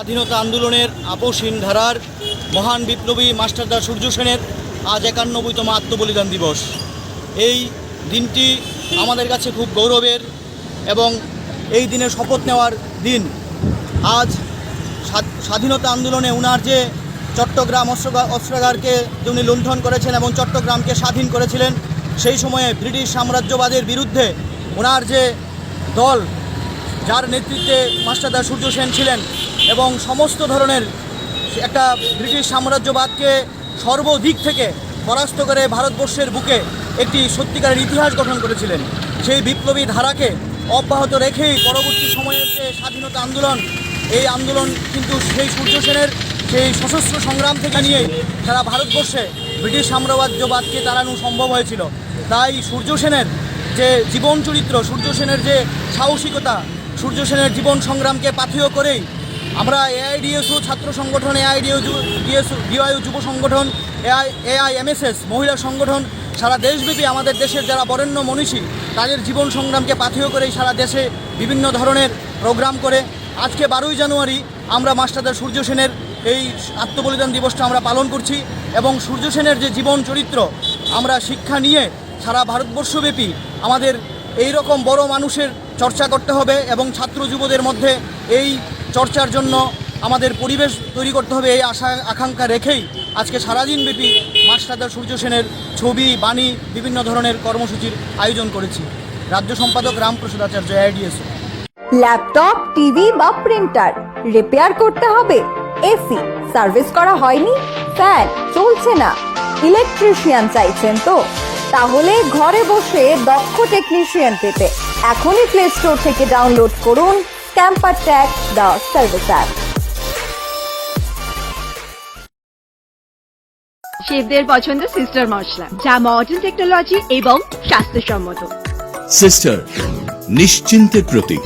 স্বাধীনতা আন্দোলনের আপসহীন ধারার মহান বিপ্লবী মাস্টারদা সূর্য সেনের আজ 91তম আত্মবলিদান দিবস। এই দিনটি আমাদের কাছে খুব গৌরবের এবং এই দিনে শপথ নেওয়ার দিন। আজ স্বাধীনতা আন্দোলনে উনার যে চট্টগ্রাম অস্ত্রাগারকে উনি লুণ্ঠন করেছেন এবং চট্টগ্রামকে স্বাধীন করেছিলেন, সেই সময়ে ব্রিটিশ সাম্রাজ্যবাদের বিরুদ্ধে ওনার যে দল, যার নেতৃত্বে মাস্টারদা সূর্য সেন ছিলেন এবং সমস্ত ধরনের একটা ব্রিটিশ সাম্রাজ্যবাদকে সর্বদিক থেকে পরাস্ত করে ভারতবর্ষের বুকে একটি সত্যিকারের ইতিহাস গঠন করেছিলেন। সেই বিপ্লবী ধারাকে অব্যাহত রেখেই পরবর্তী সময়ের যে স্বাধীনতা আন্দোলন, এই আন্দোলন কিন্তু সেই সূর্য সেনের সেই সশস্ত্র সংগ্রাম থেকে নিয়েই সারা ভারতবর্ষে ব্রিটিশ সাম্রাজ্যবাদকে তাড়ানো সম্ভব হয়েছিল। তাই সূর্য সেনের যে জীবন চরিত্র, সূর্য সেনের যে সাহসিকতা, সূর্য সেনের জীবন সংগ্রামকে পাথেয় করেই আমরা এআইডিএসও ছাত্র সংগঠন, ডিওয়াইউ যুব সংগঠন, এআইএমএসএস মহিলা সংগঠন সারা দেশব্যাপী আমাদের দেশের যারা বরেণ্য মনীষী তাদের জীবন সংগ্রামকে পাথেয় করেই সারা দেশে বিভিন্ন ধরনের প্রোগ্রাম করে আজকে 12ই জানুয়ারি আমরা মাস্টারদা সূর্য সেনের এই আত্মবলিদান দিবসটা আমরা পালন করছি। এবং সূর্য সেনের যে জীবন চরিত্র আমরা শিক্ষা নিয়ে সারা ভারতবর্ষব্যাপী আমাদের এই রকম বড় মানুষের চর্চা করতে হবে এবং ছাত্র যুবদের মধ্যে এই চর্চার জন্য আমাদের পরিবেশ তৈরি করতে হবে। এই আশা আকাঙ্ক্ষা রেখেই আজকে সারাদিনব্যাপী মাস্টারদা সূর্য সেনের ছবি, বাণী, বিভিন্ন ধরনের কর্মসূচির আয়োজন করেছি। রাজ্য সম্পাদক রামপ্রসাদ আচার্য, এআইডিএসও। ল্যাপটপ, টিভি বা প্রিন্টার রিপেয়ার করতে হবে, এসি সার্ভিস করা হয়নি, ফ্যান চলছে না, ইলেকট্রিশিয়ান চাইছেন তো? তাহলে ঘরে বসে দক্ষ টেকনিশিয়ান পেতে এখনই প্লে স্টোর থেকে ডাউনলোড করুন ক্যাম্পার ট্যাগ দ্য সার্ভিস অ্যাপ। শেফদের পছন্দ সিস্টার মশলা, যা মডার্ন টেকনোলজি এবং স্বাস্থ্যসম্মত। সিস্টার, নিশ্চিন্তের প্রতীক।